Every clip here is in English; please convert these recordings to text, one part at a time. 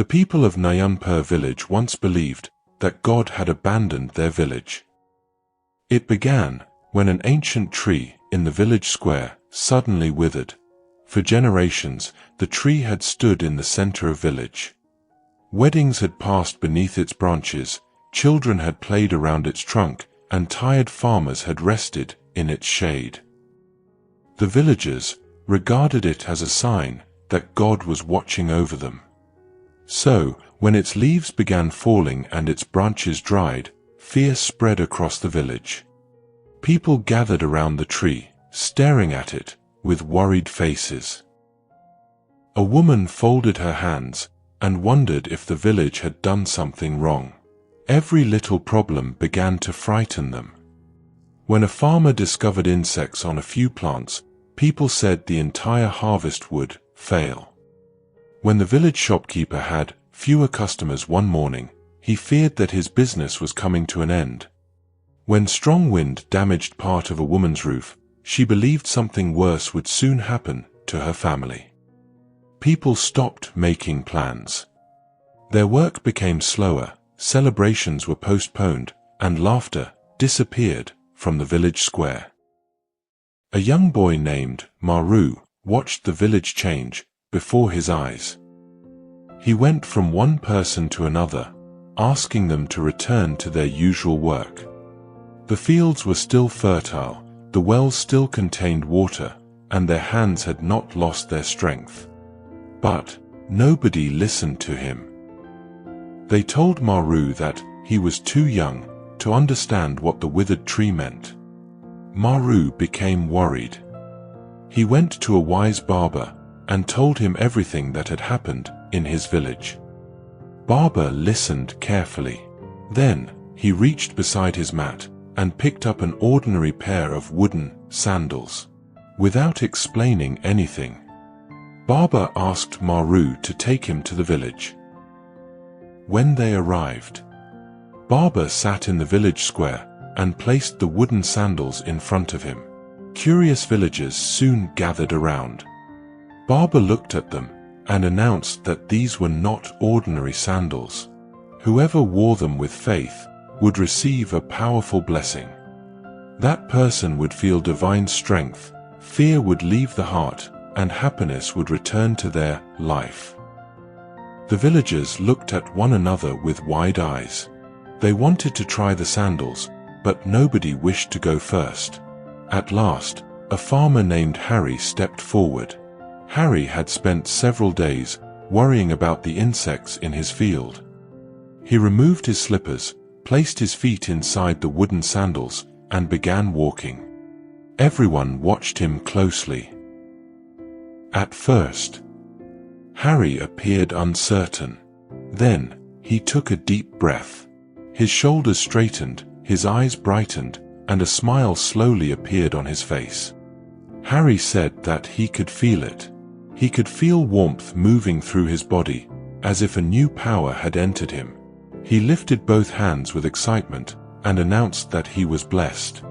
The people of NayanPur village once believed that God had abandoned their village. It began when an ancient tree in the village square suddenly withered. For generations, the tree had stood in the center of village. Weddings had passed beneath its branches, children had played around its trunk, and tired farmers had rested in its shade. The villagers regarded it as a sign that God was watching over them. So, when its leaves began falling and its branches dried, fear spread across the village. People gathered around the tree, staring at it with worried faces. A woman folded her hands and wondered if the village had done something wrong. Every little problem began to frighten them. When a farmer discovered insects on a few plants, people said the entire harvest would fail. When the village shopkeeper had fewer customers one morning, he feared that his business was coming to an end. When strong wind damaged part of a woman's roof, she believed something worse would soon happen to her family. People stopped making plans. Their work became slower, celebrations were postponed, and laughter disappeared from the village square. A young boy named Maru watched the village change before his eyes. He went from one person to another, asking them to return to their usual work. The fields were still fertile, the wells still contained water, and their hands had not lost their strength. But nobody listened to him. They told Maru that he was too young to understand what the withered tree meant. Maru became worried. He went to a wise barber and told him everything that had happened in his village. Barber listened carefully. Then he reached beside his mat and picked up an ordinary pair of wooden sandals. Without explaining anything, Barber asked Maru to take him to the village. When they arrived, Barber sat in the village square and placed the wooden sandals in front of him. Curious villagers soon gathered around. Barber looked at them and announced that these were not ordinary sandals. Whoever wore them with faith would receive a powerful blessing. That person would feel divine strength, fear would leave the heart, and happiness would return to their life. The villagers looked at one another with wide eyes. They wanted to try the sandals, but nobody wished to go first. At last, a farmer named Harry stepped forward. Harry had spent several days worrying about the insects in his field. He removed his slippers, placed his feet inside the wooden sandals, and began walking. Everyone watched him closely. At first, Harry appeared uncertain. Then, he took a deep breath. His shoulders straightened, his eyes brightened, and a smile slowly appeared on his face. Harry said that he could feel it. He could feel warmth moving through his body, as if a new power had entered him. He lifted both hands with excitement and announced that he was blessed.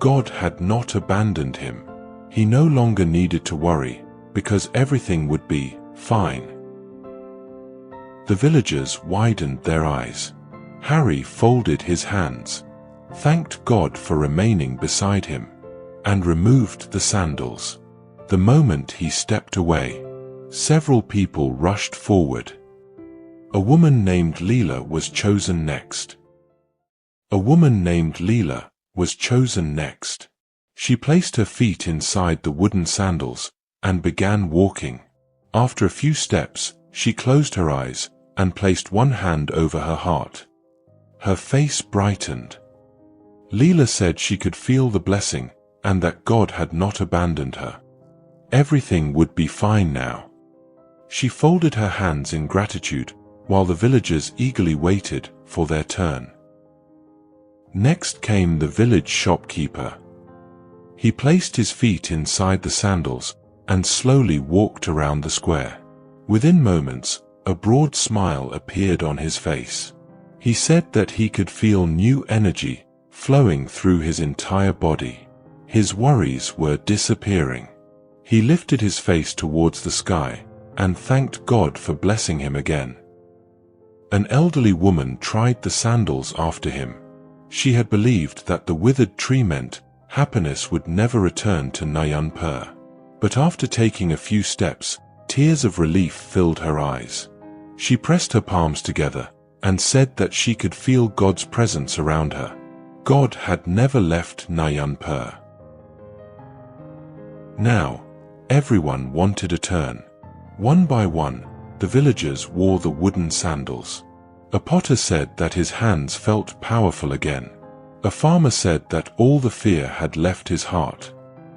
God had not abandoned him. He no longer needed to worry, because everything would be fine. The villagers widened their eyes. Harry folded his hands, thanked God for remaining beside him, and removed the sandals. The moment he stepped away, several people rushed forward. A woman named Leela was chosen next. A woman named Leela was chosen next. She placed her feet inside the wooden sandals and began walking. After a few steps, she closed her eyes and placed one hand over her heart. Her face brightened. Leela said she could feel the blessing and that God had not abandoned her. Everything would be fine now. She folded her hands in gratitude while the villagers eagerly waited for their turn. Next came the village shopkeeper. He placed his feet inside the sandals and slowly walked around the square. Within moments, a broad smile appeared on his face. He said that he could feel new energy flowing through his entire body. His worries were disappearing. He lifted his face towards the sky and thanked God for blessing him again. An elderly woman tried the sandals after him. She had believed that the withered tree meant happiness would never return to NayanPur. But after taking a few steps, tears of relief filled her eyes. She pressed her palms together and said that she could feel God's presence around her. God had never left NayanPur. Now, everyone wanted a turn. One by one, the villagers wore the wooden sandals. A potter said that his hands felt powerful again. A farmer said that all the fear had left his heart.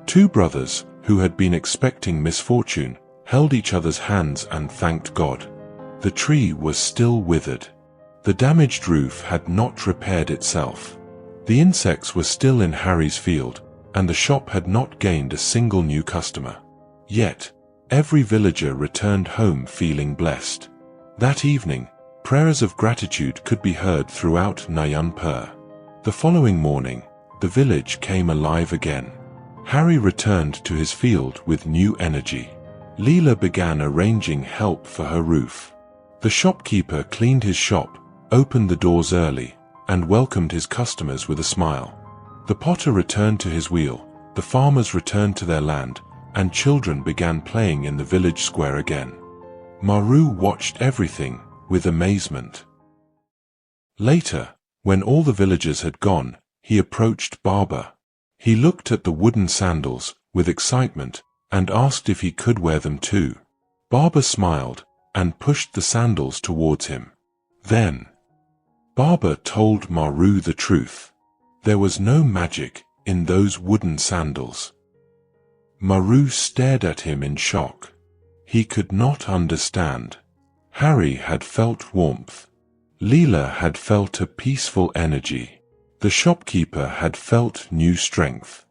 Two brothers, who had been expecting misfortune, held each other's hands and thanked God. The tree was still withered. The damaged roof had not repaired itself. The insects were still in Harry's field, and the shop had not gained a single new customer. Yet, every villager returned home feeling blessed. That evening, prayers of gratitude could be heard throughout NayanPur. The following morning, the village came alive again. Harry returned to his field with new energy. Leela began arranging help for her roof. The shopkeeper cleaned his shop, opened the doors early, and welcomed his customers with a smile. The potter returned to his wheel, the farmers returned to their land, and children began playing in the village square again. Maru watched everything with amazement. Later, when all the villagers had gone, he approached Baba. He looked at the wooden sandals with excitement and asked if he could wear them too. Baba smiled and pushed the sandals towards him. Then, Baba told Maru the truth. There was no magic in those wooden sandals. Maru stared at him in shock. He could not understand. Harry had felt warmth. Leela had felt a peaceful energy. The shopkeeper had felt new strength.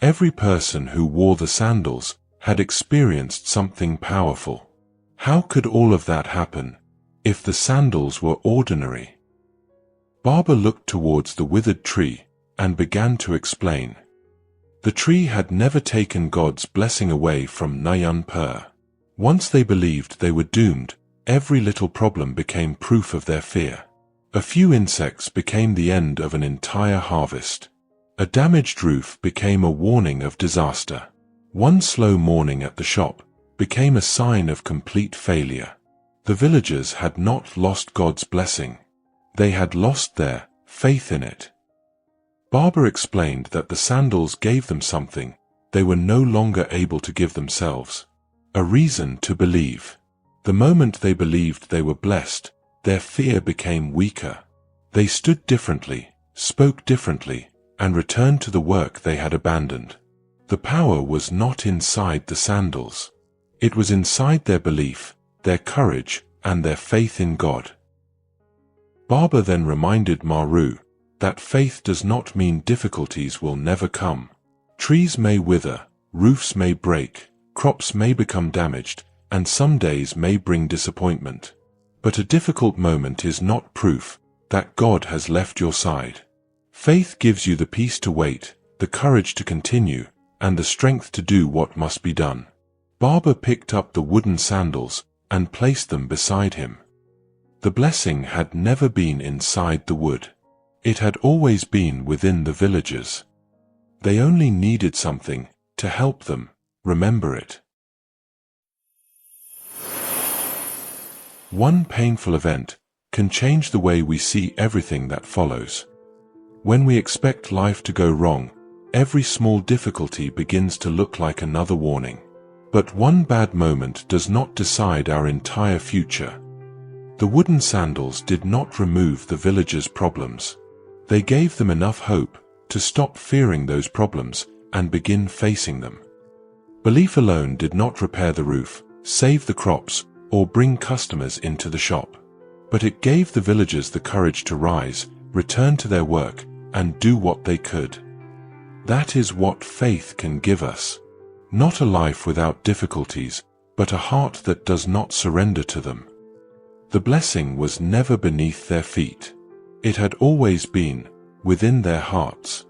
Every person who wore the sandals had experienced something powerful. How could all of that happen if the sandals were ordinary? Baba looked towards the withered tree and began to explain. The tree had never taken God's blessing away from NayanPur. Once they believed they were doomed, every little problem became proof of their fear. A few insects became the end of an entire harvest. A damaged roof became a warning of disaster. One slow morning at the shop became a sign of complete failure. The villagers had not lost God's blessing. They had lost their faith in it. Baba explained that the sandals gave them something they were no longer able to give themselves. A reason to believe. The moment they believed they were blessed, their fear became weaker. They stood differently, spoke differently, and returned to the work they had abandoned. The power was not inside the sandals. It was inside their belief, their courage, and their faith in God. Baba then reminded Maru that faith does not mean difficulties will never come. Trees may wither, roofs may break, crops may become damaged, and some days may bring disappointment. But a difficult moment is not proof that God has left your side. Faith gives you the peace to wait, the courage to continue, and the strength to do what must be done. Baba picked up the wooden sandals and placed them beside him. The blessing had never been inside the wood. It had always been within the villagers. They only needed something to help them remember it. One painful event can change the way we see everything that follows. When we expect life to go wrong, every small difficulty begins to look like another warning. But one bad moment does not decide our entire future. The wooden sandals did not remove the villagers' problems. They gave them enough hope to stop fearing those problems and begin facing them. Belief alone did not repair the roof, save the crops, or bring customers into the shop. But it gave the villagers the courage to rise, return to their work, and do what they could. That is what faith can give us. Not a life without difficulties, but a heart that does not surrender to them. The blessing was never beneath their feet. It had always been within their hearts.